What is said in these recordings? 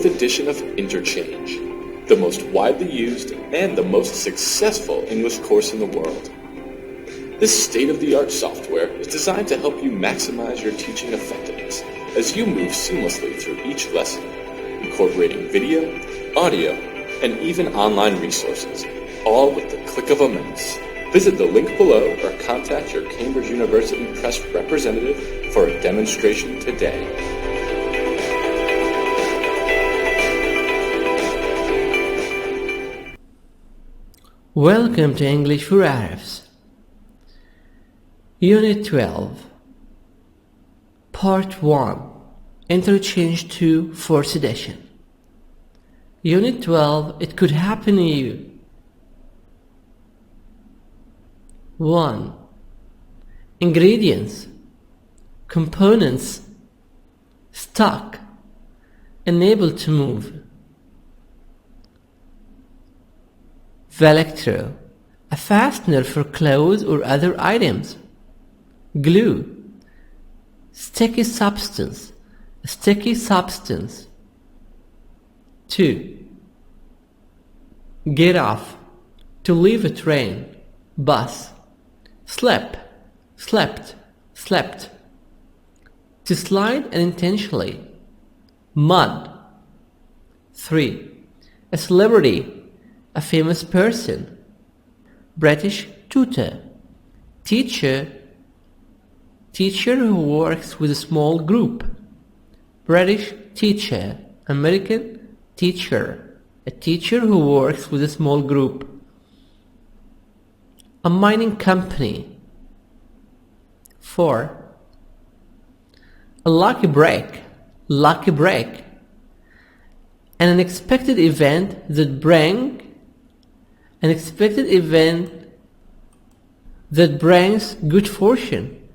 4th edition of Interchange, the most widely used and the most successful English course in the world. This state-of-the-art software is designed to help you maximize your teaching effectiveness as you move seamlessly through each lesson, incorporating video, audio, and even online resources, all with the click of a mouse. Visit the link below or contact your Cambridge University Press representative for a demonstration today. Welcome to English for Arabs. Unit 12 Part 1 Interchange 2 4th edition. Unit 12 It could happen to you. 1. Ingredients, components, stock, unable to move. Velcro, a fastener for clothes or other items. Glue, sticky substance, a sticky substance. 2. Get off, to leave a train, bus. Slip, slept, slept. To slide unintentionally. Mud. 3. A celebrity, a famous person. British tutor, teacher, teacher who works with a small group. British teacher, American teacher, a teacher who works with a small group. A mining company. 4. A lucky break, lucky break. An unexpected event that brings good fortune.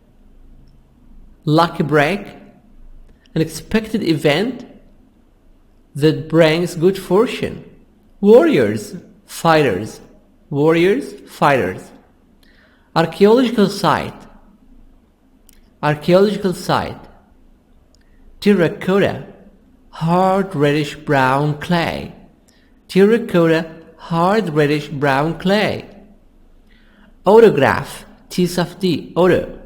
Lucky break, an expected event that brings good fortune. Warriors, fighters, warriors, fighters. Archaeological site, archaeological site. Terracotta, hard reddish brown clay. Terracotta, hard reddish brown clay. Autograph, T soft D, auto.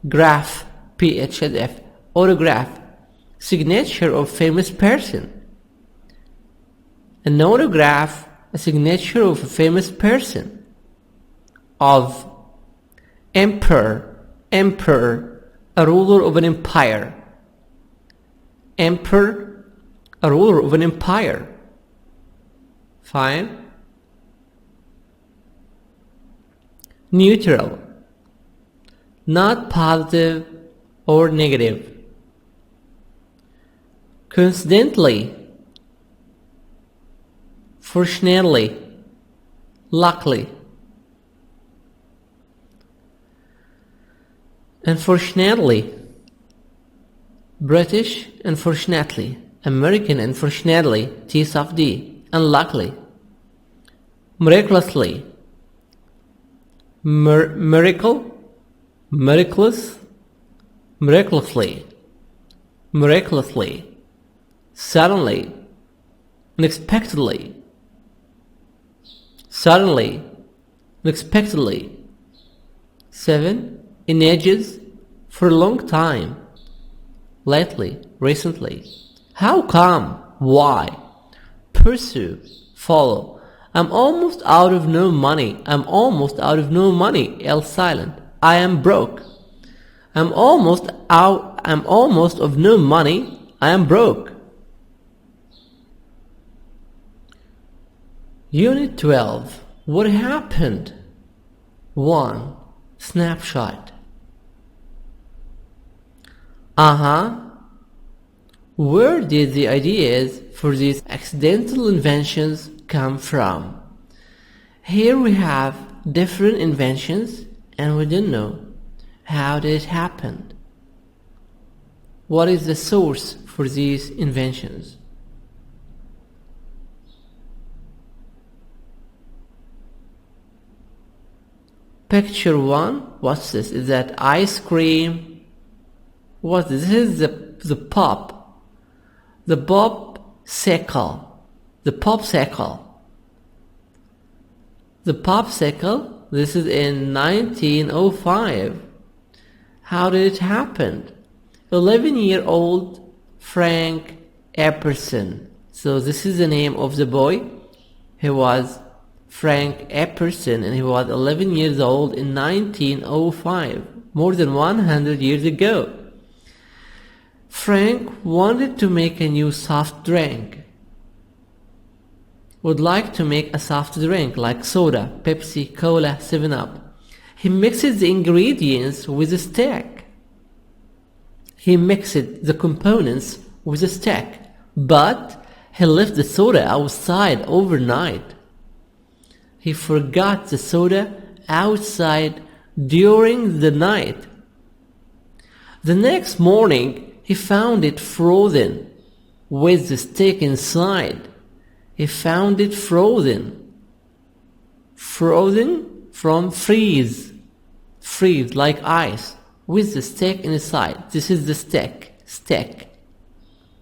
Graph, PHF, autograph. Signature of famous person. An autograph, a signature of a famous person. Of. Emperor, emperor, a ruler of an empire. Emperor, a ruler of an empire. 5. Neutral, not positive or negative. Coincidentally, fortunately, luckily. Unfortunately, British unfortunately, American unfortunately, T soft D, unluckily. Miraculously, miracle, miraculous, miraculously, miraculously. Suddenly, unexpectedly, suddenly, unexpectedly. 7. In ages, for a long time. Lately, recently. How come? Why? Pursue, follow. I'm almost out of no money. I'm almost out of no money. L silent. I am broke. I'm almost of no money. I am broke. Unit 12. What happened? 1. Snapshot. Where did the ideas for these accidental inventions come from? Here we have different inventions and we don't know how did it happen. What is the source for these inventions? Picture 1, what's this? Is that ice cream? What is this? This is the pop. The pop The popsicle. The popsicle, this is in 1905. How did it happen? 11-year-old Frank Epperson. So this is the name of the boy. He was Frank Epperson and he was 11 years old in 1905, more than 100 years ago. Frank wanted to make a new soft drink. Would like to make a soft drink like soda, Pepsi, Cola, 7-Up. He mixed the ingredients with a stick. He mixed the components with a stick, but he left the soda outside overnight. He forgot the soda outside during the night. The next morning, he found it frozen with the stick inside. He found it frozen. Frozen from freeze. Freeze like ice with the stick inside. This is the stick.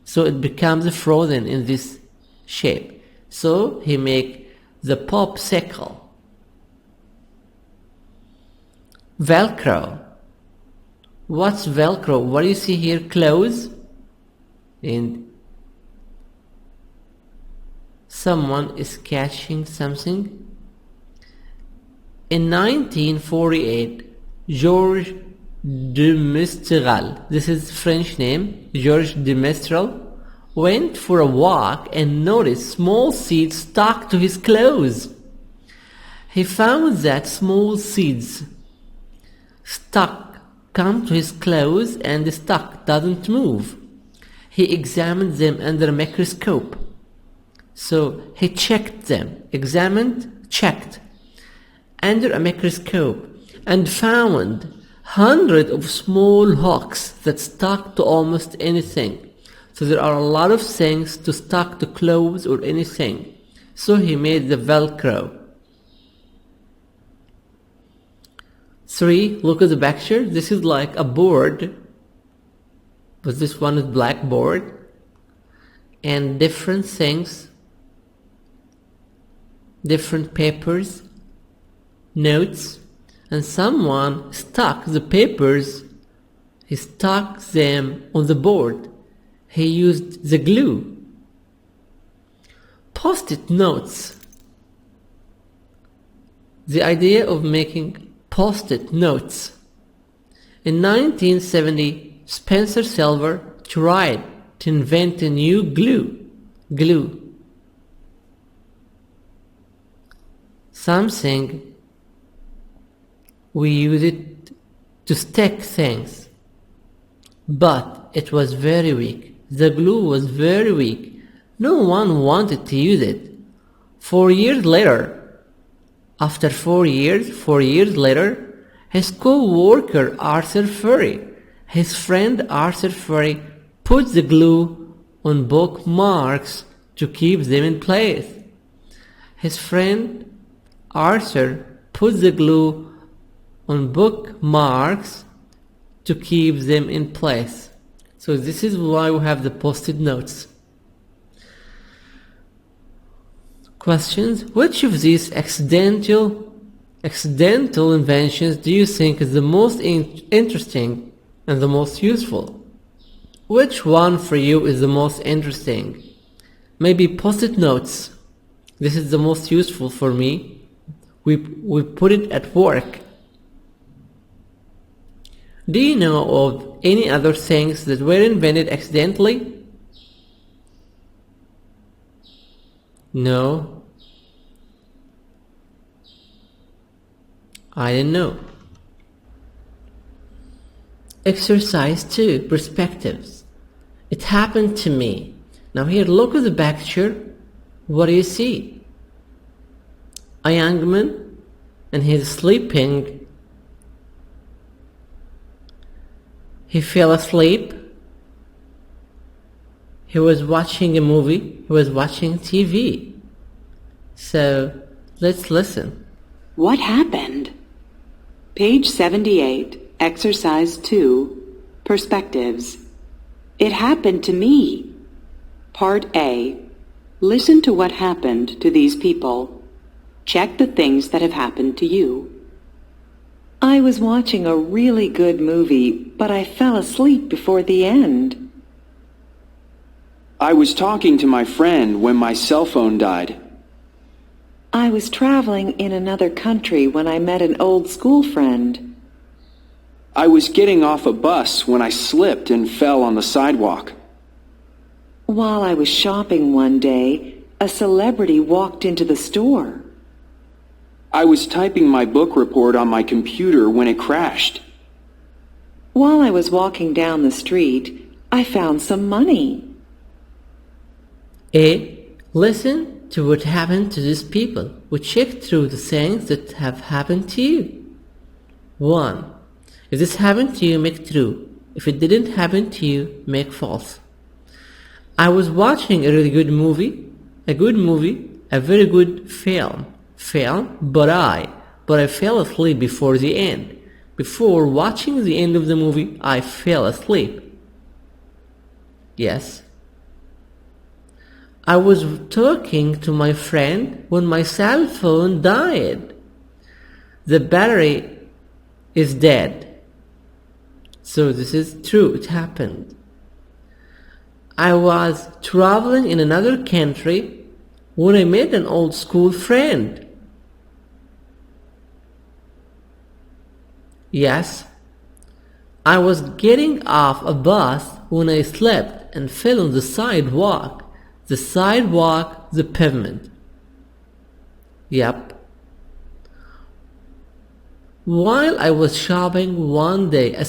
So it becomes frozen in this shape. So he make the popsicle. Velcro. What's Velcro? What do you see here? Clothes. And someone is catching something. In 1948, Georges de Mestral, this is French name, Georges de Mestral, went for a walk and noticed small seeds stuck to his clothes. He found that small seeds come to his clothes and the stuck doesn't move. He examined them under a microscope. So he checked them, checked under a microscope and found hundreds of small hooks that stuck to almost anything. So there are a lot of things to stuck to clothes or anything. So he made the Velcro. 3. Look at the picture. This is like a board, but this one is blackboard and different things, different papers, notes, and someone stuck the papers. He stuck them on the board. He used the glue. Post-it notes. The idea of making post-it notes. In 1970, Spencer Silver tried to invent a new glue. Something we use it to stick things, but it was very weak. The glue was very weak. No one wanted to use it. 4 years later, after 4 years later, his co-worker Arthur Furry, his friend Arthur Furry, put the glue on bookmarks to keep them in place. His friend Arthur put the glue on bookmarks to keep them in place. So this is why we have the post-it notes. Questions. Which of these accidental inventions do you think is the most interesting and the most useful? Which one for you is the most interesting? Maybe post-it notes. This is the most useful for me. We put it at work. Do you know of any other things that were invented accidentally? No. I didn't know. Exercise 2. Perspectives. It happened to me. Now here, look at the picture. What do you see? A young man, and he's sleeping. He fell asleep. He was watching a movie. He was watching TV. So, let's listen. What happened? Page 78, Exercise 2, Perspectives. It happened to me. Part A. Listen to what happened to these people. Check the things that have happened to you. I was watching a really good movie, but I fell asleep before the end. I was talking to my friend when my cell phone died. I was traveling in another country when I met an old school friend. I was getting off a bus when I slipped and fell on the sidewalk. While I was shopping one day, a celebrity walked into the store. I was typing my book report on my computer when it crashed. While I was walking down the street, I found some money. A. Listen to what happened to these people. We check through the things that have happened to you. 1. If this happened to you, make true. If it didn't happen to you, make false. I was watching a really good movie, a very good film, but I fell asleep before the end. Before watching the end of the movie, I fell asleep. Yes. I was talking to my friend when my cell phone died. The battery is dead. So this is true, it happened. I was traveling in another country when I met an old school friend. Yes. I was getting off a bus when I slept and fell on the sidewalk. The sidewalk, the pavement. Yep. While I was shopping one day, a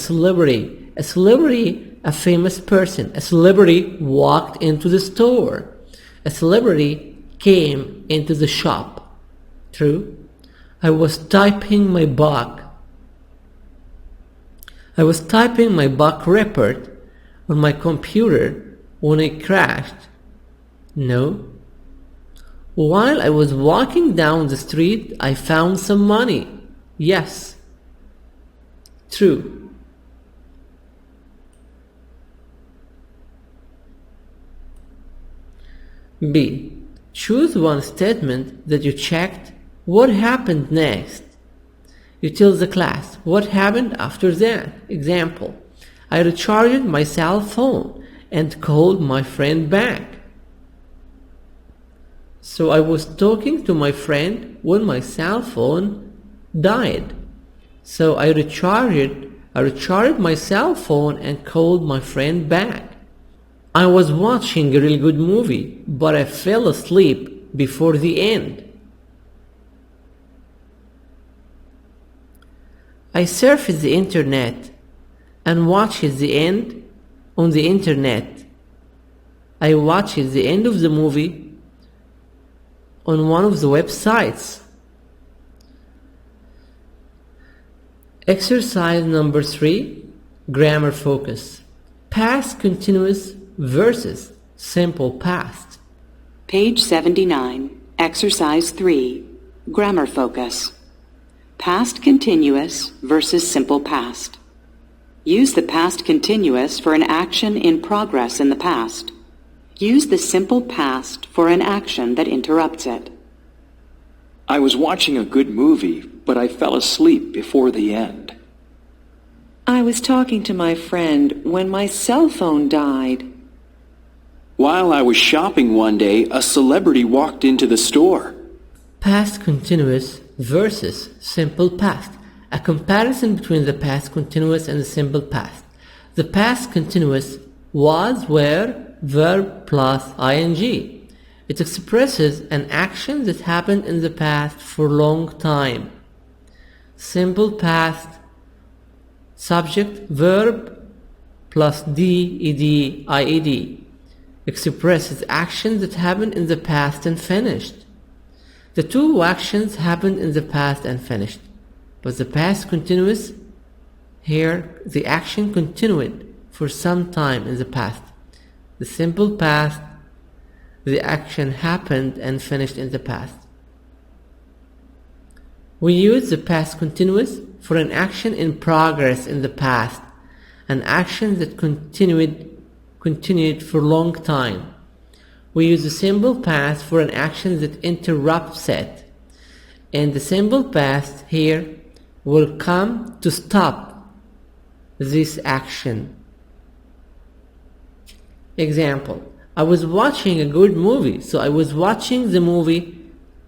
famous person, a celebrity walked into the store. A celebrity came into the shop. True. I was typing my book report on my computer when it crashed. No. While I was walking down the street, I found some money. Yes. True. B. Choose one statement that you checked. What happened next? You tell the class what happened after that. Example. I recharged my cell phone and called my friend back. So I was talking to my friend when my cell phone died. So I recharged my cell phone and called my friend back. I was watching a really good movie, but I fell asleep before the end. I surfed the internet and watched the end on the internet. I watched the end of the movie on one of the websites. Exercise number 3, grammar focus. Past continuous versus simple past. Page 79, Exercise 3, Grammar Focus. Past continuous versus simple past. Use the past continuous for an action in progress in the past. Use the simple past for an action that interrupts it. I was watching a good movie, but I fell asleep before the end. I was talking to my friend when my cell phone died. While I was shopping one day, a celebrity walked into the store. Past continuous versus simple past. A comparison between the past continuous and the simple past. The past continuous was, were, verb plus ing. It expresses an action that happened in the past for a long time. Simple past, subject, verb plus ed, ied. Expresses actions that happened in the past and finished. The two actions happened in the past and finished. But the past continuous, here the action continued for some time in the past. The simple past, the action happened and finished in the past. We use the past continuous for an action in progress in the past, an action that continued for a long time. we use the simple past for an action that interrupts it. And the simple past here will come to stop this action. Example, I was watching a good movie. So I was watching the movie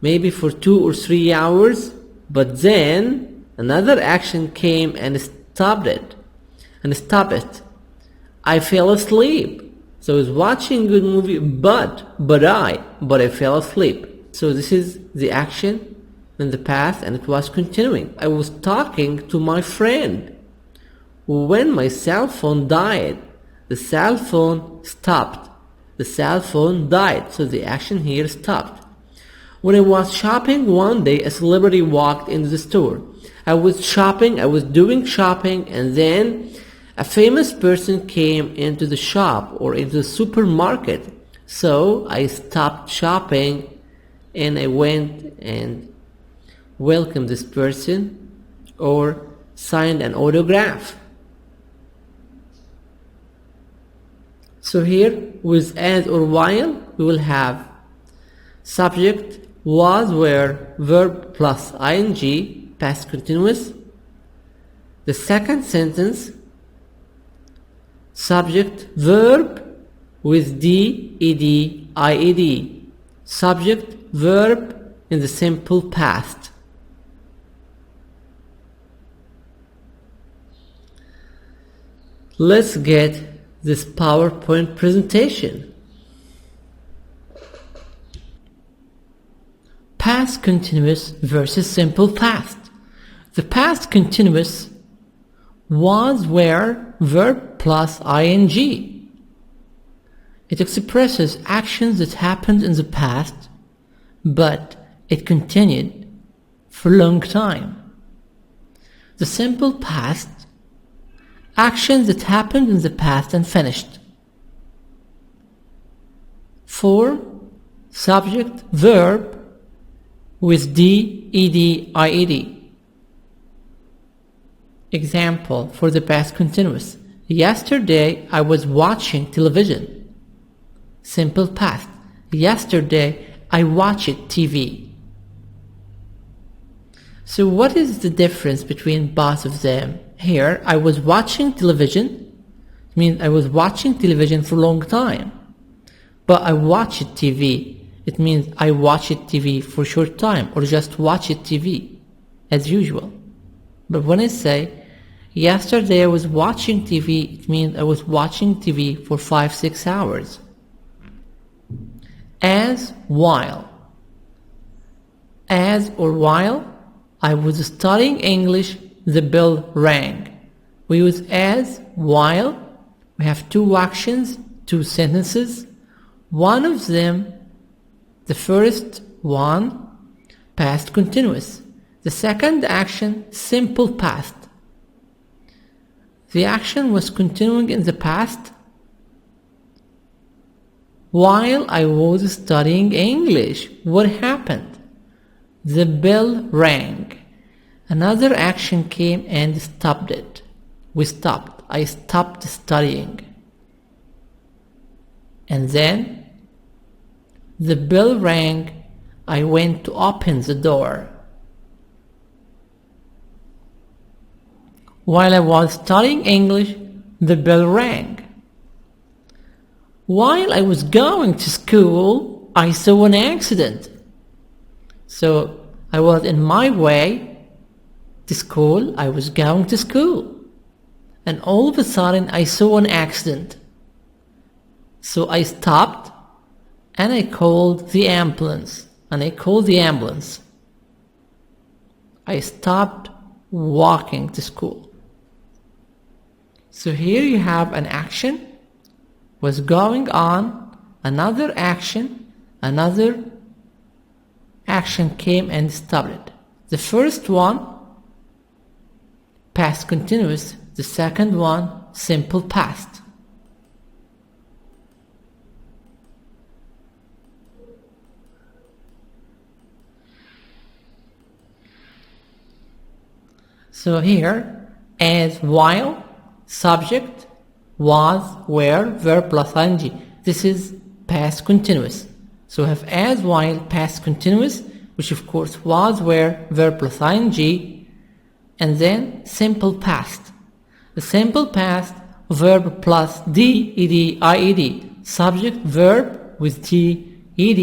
maybe for 2 or 3 hours, but then another action came and stopped it. I fell asleep. So I was watching a good movie, but I fell asleep. So this is the action in the past, and it was continuing. I was talking to my friend. When my cell phone died, the cell phone stopped. The cell phone died, so the action here stopped. When I was shopping one day, a celebrity walked into the store. I was doing shopping, and then a famous person came into the shop or into the supermarket. So I stopped shopping and I went and welcomed this person or signed an autograph. So here with as or while we will have subject was, were, verb plus ing, past continuous. The second sentence, subject verb with d, ed, ied. Subject verb in the simple past. Let's get this PowerPoint presentation. Past continuous versus simple past. The past continuous was, were, verb plus ing. It expresses actions that happened in the past, but it continued for a long time. The simple past, actions that happened in the past and finished. Form, subject, verb with d, ed, ied. Example for the past continuous. Yesterday I was watching television. Simple past. Yesterday I watched TV. So what is the difference between both of them? Here, I was watching television. It means I was watching television for a long time. But I watched TV. It means I watched TV for a short time, or just watched TV as usual. But when I say yesterday I was watching TV, it means I was watching TV for 5-6 hours. As, while. As or while I was studying English, the bell rang. We use as, while. We have 2 actions, 2 sentences. One of them, the first one, past continuous. The second action, simple past. The action was continuing in the past while I was studying English. What happened? The bell rang. Another action came and stopped it. We stopped. I stopped studying. And then the bell rang. I went to open the door. While I was studying English, the bell rang. While I was going to school, I saw an accident. So I was in my way to school. I was going to school. And all of a sudden I saw an accident. So I stopped and I called the ambulance. I stopped walking to school. So here you have an action was going on, another action came and stopped it. The first one, past continuous. The second one, simple past. So here, as, while, subject, was, were, verb plus ing. This is past continuous. So we have as while past continuous, which of course was where verb plus ing, and then simple past. The simple past, verb plus d, ed, ied, subject verb with d, ed,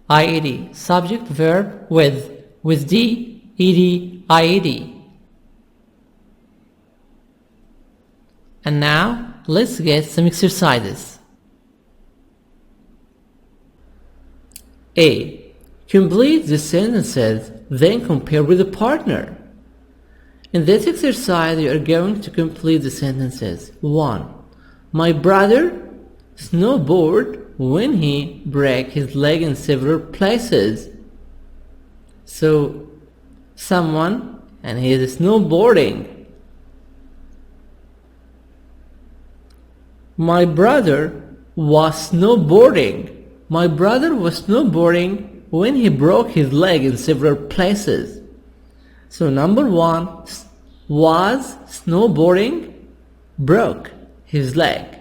ied, subject verb with d, ed, ied. And now let's get some exercises. A. Complete the sentences, then compare with a partner. In this exercise, you are going to complete the sentences. 1. My brother snowboarded when he broke his leg in several places. So, someone and he is snowboarding. My brother was snowboarding. My brother was snowboarding when he broke his leg in several places. So number 1 was snowboarding, broke his leg.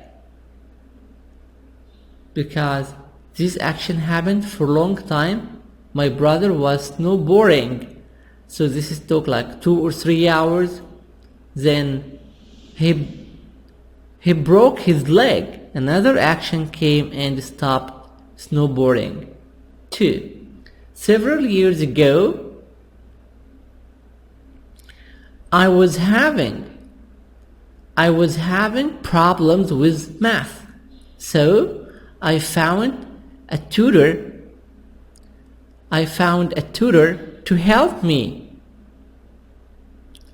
Because this action happened for a long time. My brother was snowboarding. So this is took like 2 or 3 hours. Then he broke his leg. Another action came and stopped snowboarding. 2. Several years ago, I was having problems with math. So I found a tutor to help me.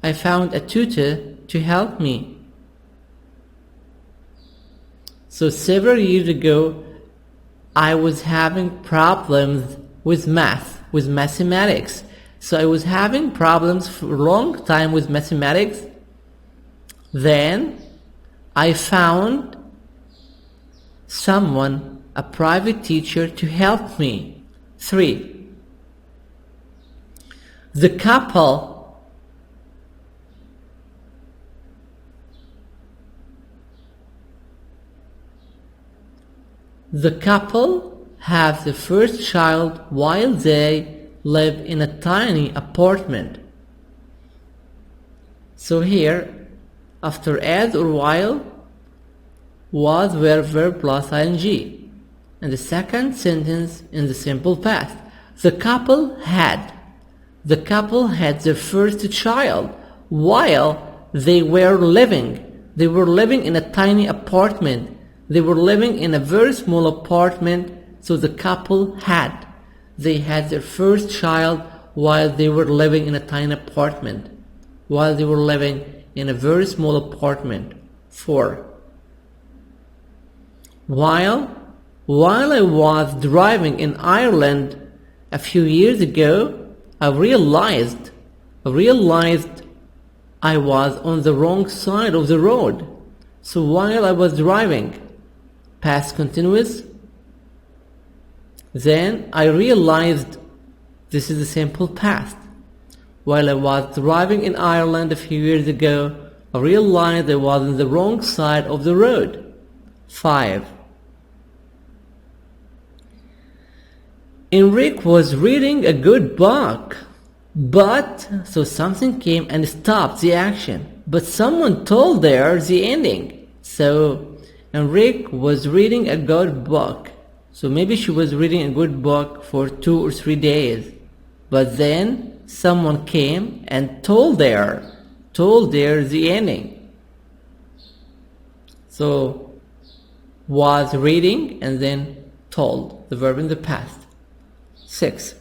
I found a tutor to help me. So several years ago, I was having problems with math, with mathematics. So I was having problems for a long time with mathematics. Then I found someone, a private teacher, to help me. 3. The couple have the first child while they live in a tiny apartment. So here, after as or while, was where verb plus ing. And the second sentence in the simple past. The couple had their first child while they were living. They were living in a tiny apartment. They were living in a very small apartment. So the couple they had their first child while they were living in a tiny apartment. While they were living in a very small apartment. 4. While I was driving in Ireland a few years ago, I realized I was on the wrong side of the road. So while I was driving, past continuous, then I realized this is the simple past. While I was driving in Ireland a few years ago, I realized I was on the wrong side of the road. 5. Enrique was reading a good book, so something came and stopped the action. But someone told her the ending. So Enrique was reading a good book. So maybe she was reading a good book for 2 or 3 days. But then someone came and told her the ending. So was reading and then told, the verb in the past. 6.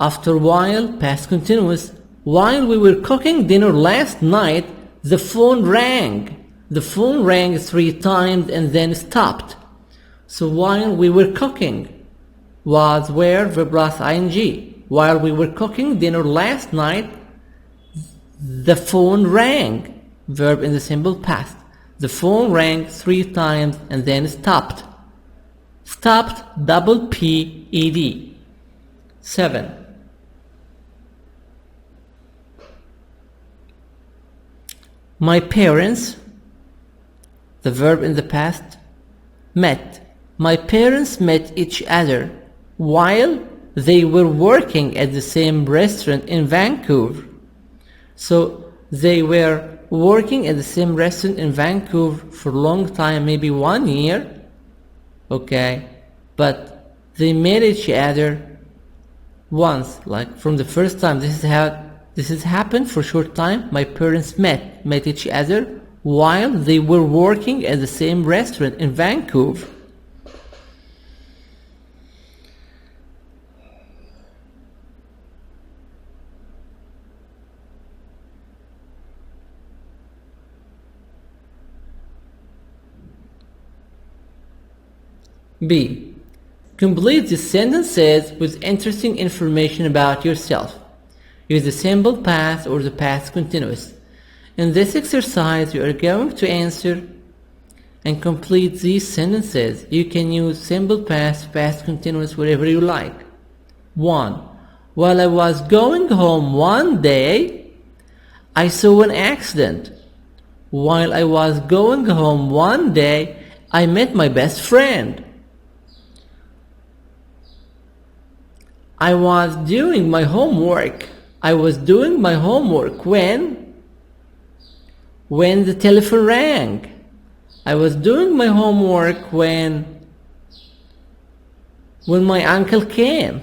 After while, past continuous, while we were cooking dinner last night, the phone rang. The phone rang 3 times and then stopped. So while we were cooking was where verb plus ing. While we were cooking dinner last night, the phone rang. Verb in the simple past. The phone rang 3 times and then stopped. Stopped, double P E D. 7. My parents The verb in the past, met. My parents met each other while they were working at the same restaurant in Vancouver. So they were working at the same restaurant in Vancouver for a long time, maybe 1 year. Okay, but they met each other once, like from the first time. This has happened for a short time. My parents met each other while they were working at the same restaurant in Vancouver. B. Complete the sentences with interesting information about yourself. Use the simple past or the past continuous. In this exercise, you are going to answer and complete these sentences. You can use simple past, past continuous, whatever you like. 1. While I was going home one day, I saw an accident. While I was going home one day, I met my best friend. I was doing my homework. I was doing my homework when the telephone rang. I was doing my homework when my uncle came.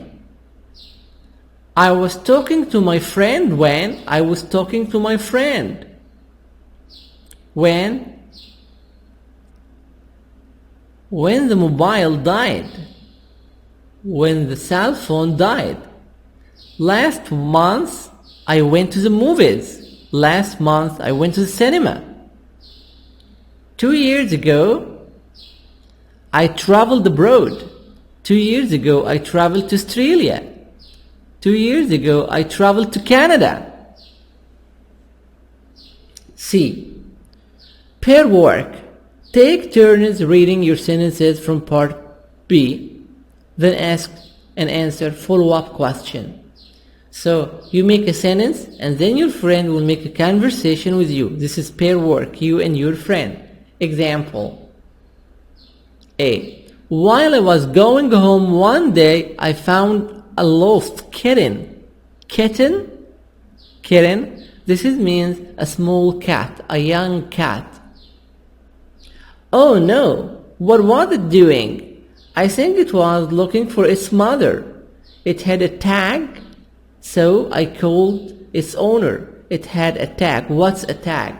I was talking to my friend when I was talking to my friend. When the mobile died. When the cell phone died. Last month I went to the movies. Last month I went to the cinema. 2 years ago I traveled abroad. 2 years ago I traveled to Australia. 2 years ago I traveled to Canada. C. Pair work. Take turns reading your sentences from part B. Then ask and answer follow-up question. So you make a sentence and then your friend will make a conversation with you. This is pair work, you and your friend. Example A. While I was going home one day, I found a lost kitten. Kitten? This means a small cat, a young cat. Oh no, what was it doing? I think it was looking for its mother. It had a tag, so I called its owner. It had a tag. What's a tag?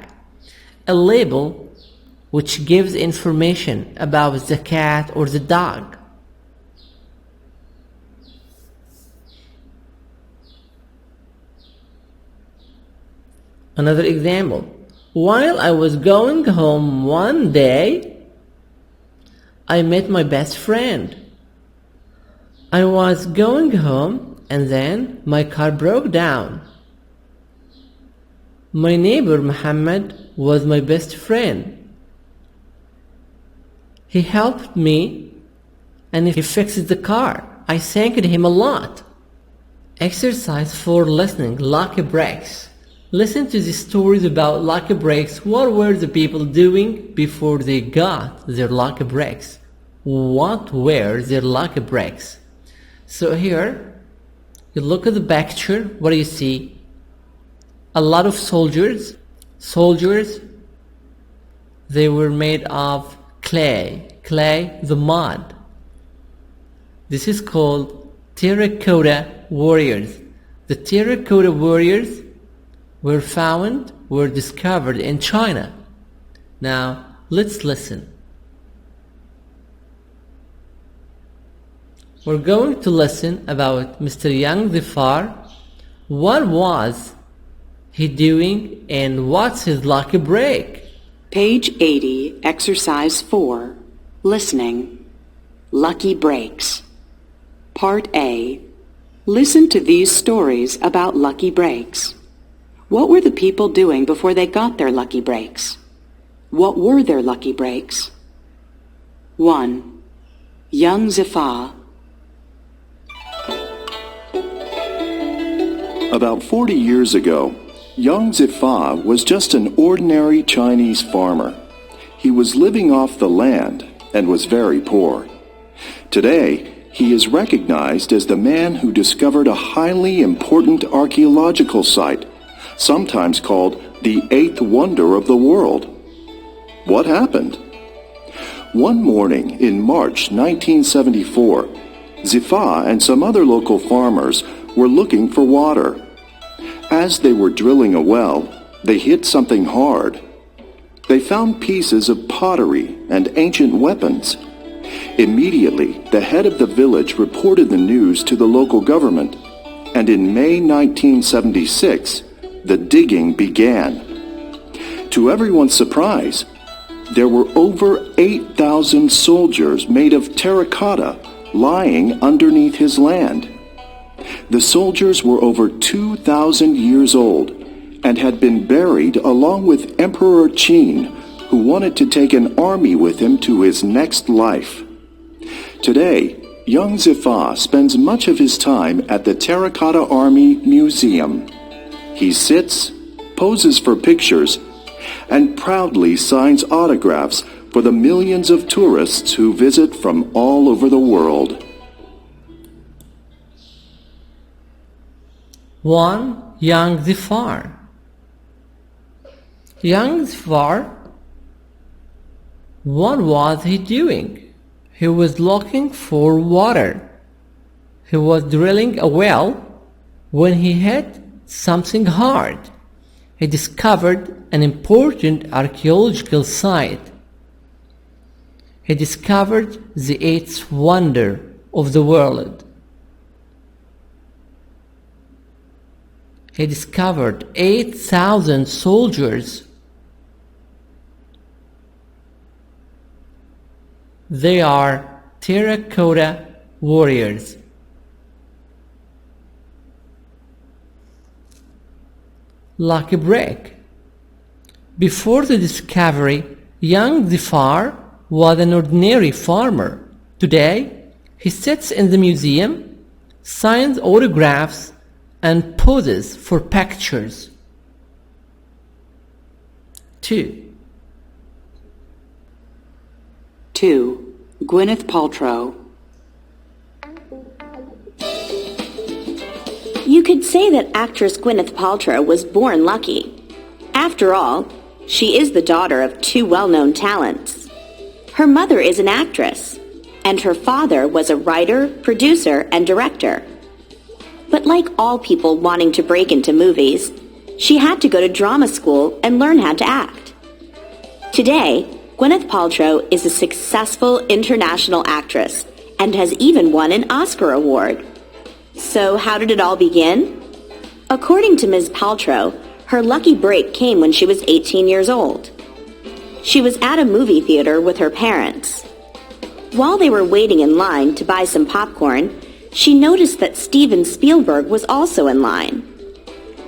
A label which gives information about the cat or the dog. Another example. While I was going home one day, I met my best friend. I was going home and then my car broke down. My neighbor Muhammad was my best friend. He helped me and he fixed the car. I thanked him a lot. Exercise for listening, lucky breaks. Listen to the stories about lucky breaks. What were the people doing before they got their lucky breaks? What were their lucky breaks? So here, you look at the picture. What do you see? A lot of soldiers. They were made of clay, the mud. This is called terracotta warriors. The terracotta warriors were discovered in China. Now, let's listen. We're going to listen about Mr. Young Zafar. What was he doing and what's his lucky break? Page 80, Exercise 4, Listening. Lucky breaks. Part A. Listen to these stories about lucky breaks. What were the people doing before they got their lucky breaks? What were their lucky breaks? 1. Young Zafar. About 40 years ago, young Zifah was just an ordinary Chinese farmer. he was living off the land and was very poor. Today, he is recognized as the man who discovered a highly important archaeological site, sometimes called the eighth wonder of the world. What happened? One morning in March 1974, Zifa and some other local farmers were looking for water. As they were drilling a well, they hit something hard. They found pieces of pottery and ancient weapons. Immediately, the head of the village reported the news to the local government, and in May 1976, the digging began. To everyone's surprise, there were over 8,000 soldiers made of terracotta lying underneath his land. The soldiers were over 2,000 years old and had been buried along with Emperor Qin, who wanted to take an army with him to his next life. Today, young Zifa spends much of his time at the Terracotta Army Museum. He sits, poses for pictures, and proudly signs autographs for the millions of tourists who visit from all over the world. 1. Young Zafar. Young Zafar, what was he doing? He was looking for water. He was drilling a well when he hit something hard. He discovered an important archaeological site. He discovered the eighth wonder of the world. He discovered 8,000 soldiers. They are terracotta warriors. Lucky break. Before the discovery, young Zafar was an ordinary farmer. Today, he sits in the museum, signs autographs, and poses for pictures. 2. 2. Gwyneth Paltrow. You could say that actress Gwyneth Paltrow was born lucky. After all, she is the daughter of two well-known talents. Her mother is an actress, and her father was a writer, producer, and director. But like all people wanting to break into movies, she had to go to drama school and learn how to act. Today, Gwyneth Paltrow is a successful international actress and has even won an Oscar award. So how did it all begin? According to Ms. Paltrow, her lucky break came when she was 18 years old. She was at a movie theater with her parents. While they were waiting in line to buy some popcorn, she noticed that Steven Spielberg was also in line.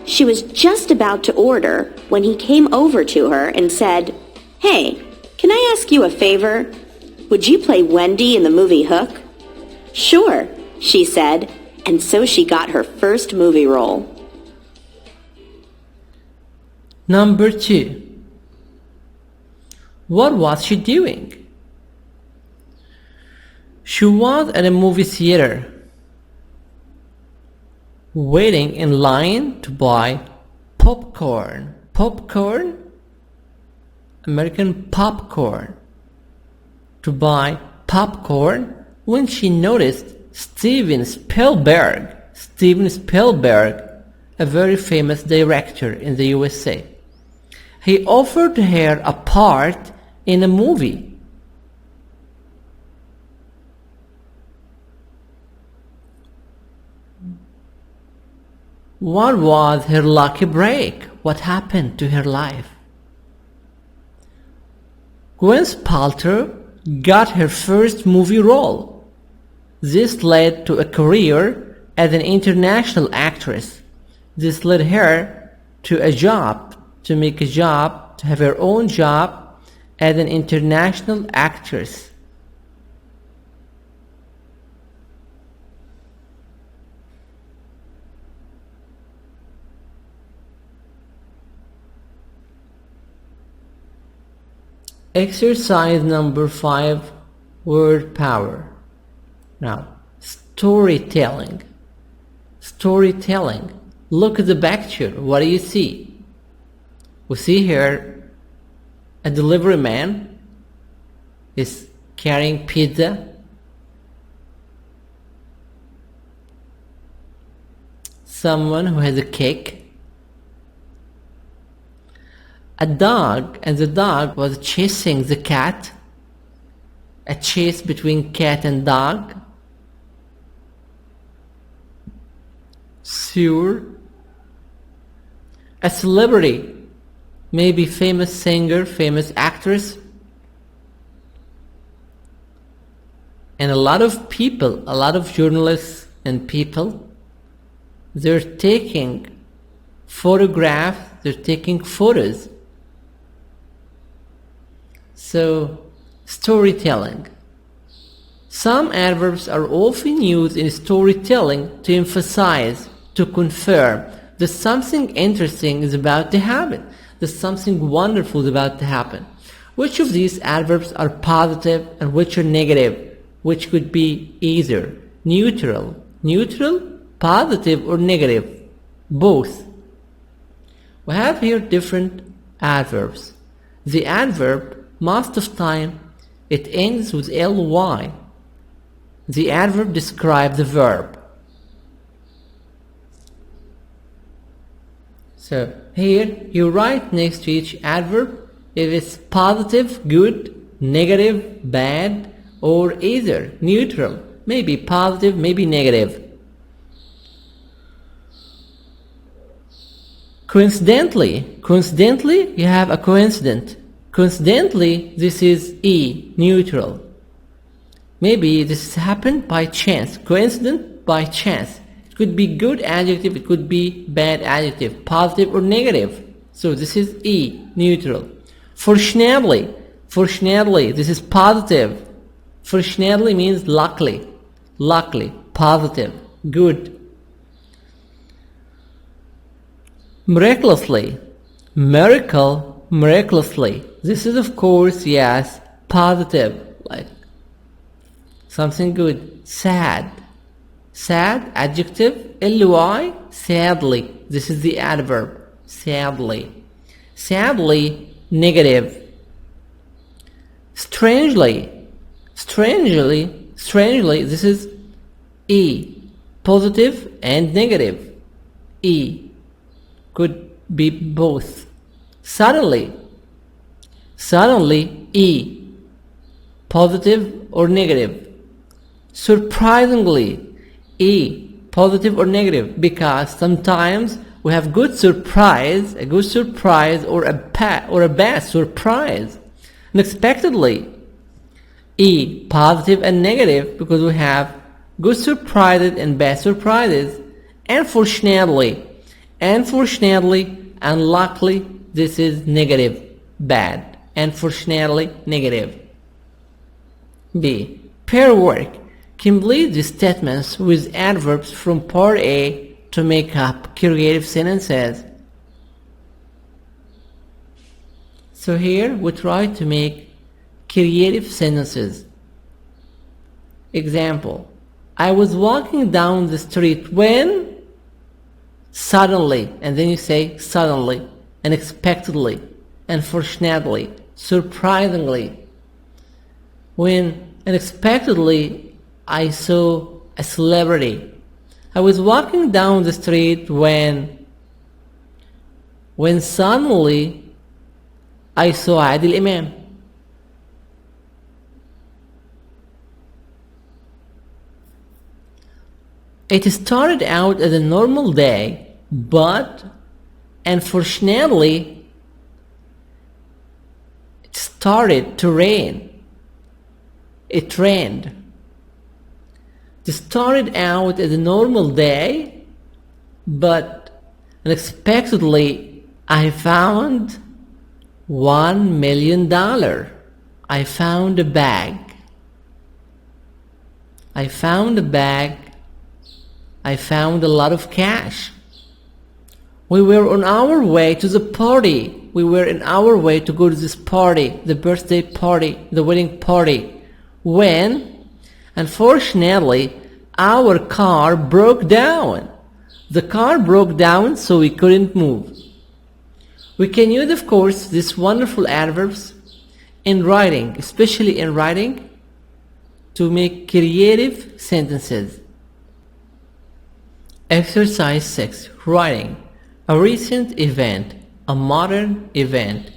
She was just about to order when he came over to her and said, "Hey, can I ask you a favor? Would you play Wendy in the movie Hook?" "Sure," she said, and so she got her first movie role. Number 2. What was she doing? She was at a movie theater, waiting in line to buy popcorn. Popcorn? American popcorn. To buy popcorn when she noticed Steven Spielberg. Steven Spielberg, a very famous director in the USA. He offered her a part in a movie. What was her lucky break? What happened to her life? Gwyneth Paltrow got her first movie role. This led to a career as an international actress. This led her to have her own job as an international actress. Exercise number 5, word power. Now, storytelling. Storytelling. Look at the picture. What do you see? We see here a delivery man is carrying pizza. Someone who has a cake. A dog, and the dog was chasing the cat. A chase between cat and dog. Sure. A celebrity, maybe famous singer, famous actress. And a lot of people, a lot of journalists and people, they're taking photographs, they're taking photos. So, storytelling. Some adverbs are often used in storytelling to emphasize, to confirm that something interesting is about to happen, that something wonderful is about to happen. Which of these adverbs are positive and which are negative? Which could be either neutral, positive or negative? Both. We have here different adverbs. The adverb, most of the time, it ends with ly. The adverb describes the verb. So here you write next to each adverb if it's positive, good, negative, bad, or either neutral, maybe positive, maybe negative. Coincidentally, you have a coincident. Coincidentally, this is neutral. Maybe this happened by chance. Coincident by chance. It could be good adjective, it could be bad adjective, positive or negative. So this is neutral. Fortunately, this is positive. Fortunately means luckily, positive, good. Miraculously, miraculously. This is of course, yes, positive, like something good. Sad, adjective, ly, sadly. This is the adverb, sadly. Sadly, negative. Strangely, this is positive and negative. Could be both. Suddenly, positive or negative. Surprisingly, positive or negative, because sometimes we have a good surprise or a bad surprise. Unexpectedly, positive and negative, because we have good surprises and bad surprises. Unfortunately, unluckily, this is negative, bad. Unfortunately, negative. B. Pair work. Complete the statements with adverbs from part A to make up creative sentences. So here we try to make creative sentences. Example: I was walking down the street when suddenly, and then you say suddenly, unexpectedly, unfortunately, surprisingly. When unexpectedly I saw a celebrity. I was walking down the street when suddenly I saw الإمام. It started out as a normal day, but unfortunately it started to rain. It rained. It started out as a normal day, but unexpectedly I found $1 million. I found a bag. I found a lot of cash. We were on our way to the party. We were in our way to go to this party, the birthday party, the wedding party, when, unfortunately, our car broke down. The car broke down, so we couldn't move. We can use, of course, these wonderful adverbs in writing, especially in writing, to make creative sentences. Exercise 6. Writing. A recent event, a modern event.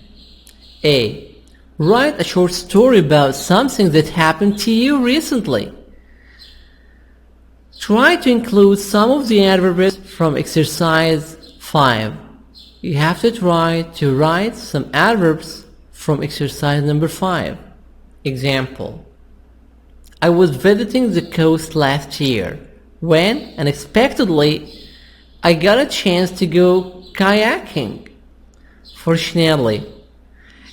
A. Write a short story about something that happened to you recently. Try to include some of the adverbs from exercise 5. You have to try to write some adverbs from exercise number 5. Example. I was visiting the coast last year when, unexpectedly, I got a chance to go kayaking. Fortunately,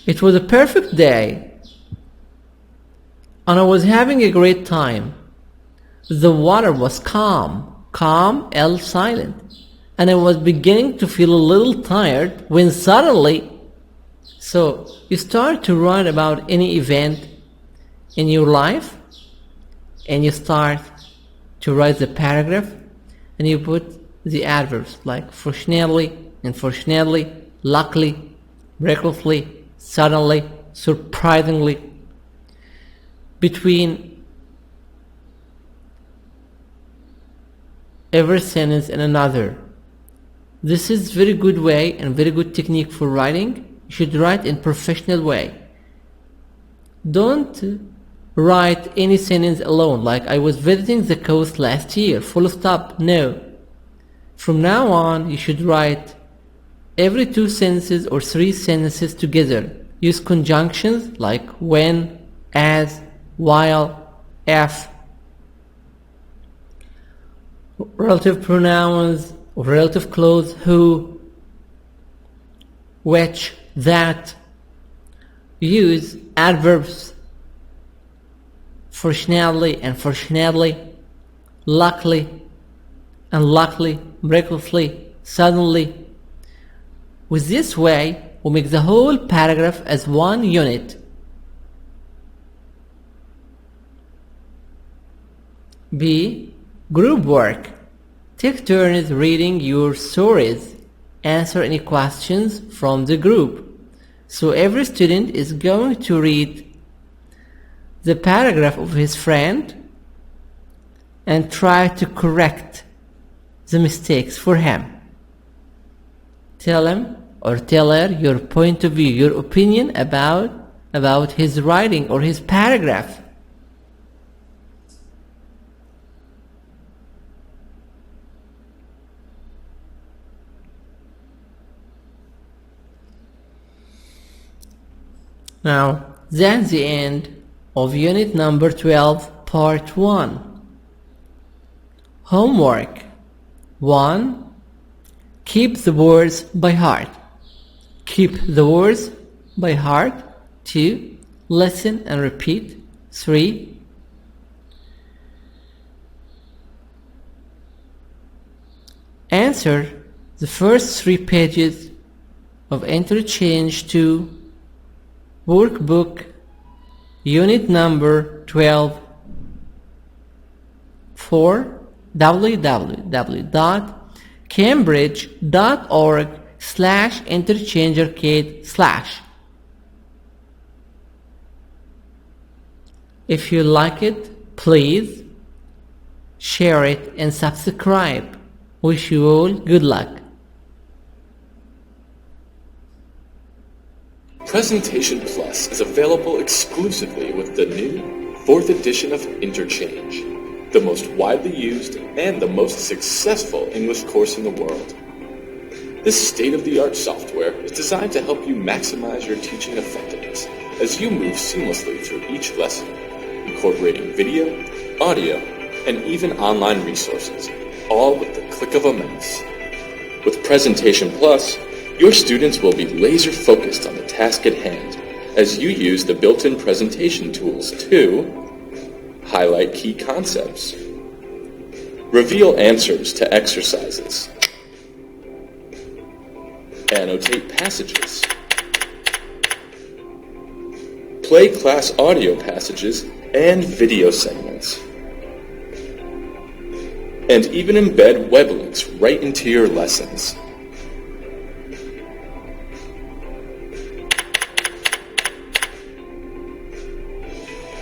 it was a perfect day and I was having a great time. The water was calm, L silent, and I was beginning to feel a little tired when suddenly, so you start to write about any event in your life and you start to write the paragraph and you put the adverbs like fortunately, unfortunately, luckily, miraculously, suddenly, surprisingly, between every sentence and another. This is very good way and very good technique for writing. You should write in professional way. Don't write any sentence alone, like I was visiting the coast last year, full stop. No. From now on, you should write every 2 sentences or 3 sentences together. Use conjunctions like when, as, while, if. Relative pronouns, relative clause, who, which, that. Use adverbs fortunately, unfortunately, luckily, unluckily, miraculously, suddenly. With this way, we make the whole paragraph as one unit. B. Group work. Take turns reading your stories. Answer any questions from the group. So every student is going to read the paragraph of his friend and try to correct the mistakes for him. Tell him or tell her your point of view, your opinion about his writing or his paragraph. Now, that's the end of unit number 12, part 1. Homework. 1. Keep the words by heart. Keep the words by heart. 2. Listen and repeat. 3. Answer the first 3 pages of Interchange 2 Workbook Unit number 12 for www.cambridge.org/interchangearcade/. If you like it, please share it and subscribe. Wish you all good luck. Presentation Plus is available exclusively with the new 4th edition of Interchange, the most widely used and the most successful English course in the world. This state-of-the-art software is designed to help you maximize your teaching effectiveness as you move seamlessly through each lesson, incorporating video, audio, and even online resources, all with the click of a mouse. With Presentation Plus, your students will be laser-focused on the task at hand as you use the built-in presentation tools to highlight key concepts, reveal answers to exercises, Annotate passages. Play class audio passages and video segments. And even embed web links right into your lessons.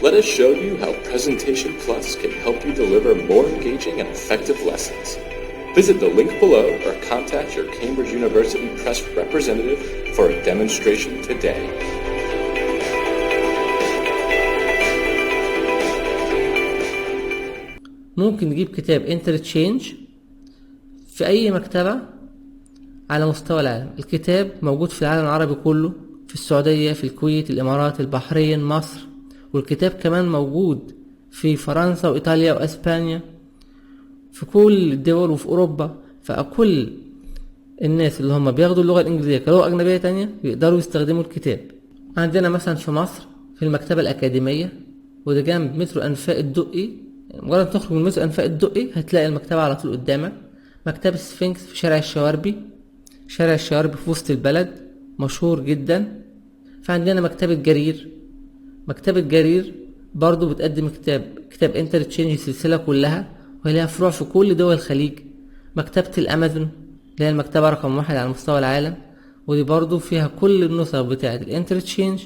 Let us show you how Presentation Plus can help you deliver more engaging and effective lessons. Visit the link below or contact your Cambridge University Press representative for a demonstration today. ممكن نجيب كتاب انترتشينج في أي مكتبة على مستوى العالم. الكتاب موجود في العالم العربي كله، في السعودية، في الكويت، الإمارات، البحرين، مصر، والكتاب كمان موجود في فرنسا وإيطاليا وأسبانيا، في كل الدول وفي أوروبا. فكل الناس اللي هم بياخدوا اللغة الإنجليزية كلغة أجنبية تانية بيقدروا يستخدموا الكتاب. عندنا مثلا في مصر في المكتبة الأكاديمية، وده جنب مترو أنفاق الدقي. مجرد تخرج من مترو أنفاق الدقي هتلاقي المكتبة على طول قدامك. مكتبة سفنكس في شارع الشواربي، شارع الشواربي في وسط البلد مشهور جدا. فعندنا مكتبة جرير. مكتبة جرير برضو بتقدم كتاب انترتشينج السلسلة كلها، وهي لها فروع في كل دول الخليج. مكتبة الأمازون اللي هي المكتبة رقم 1 على مستوى العالم، ودي برضو فيها كل النسخ بتاعة الانترتشينج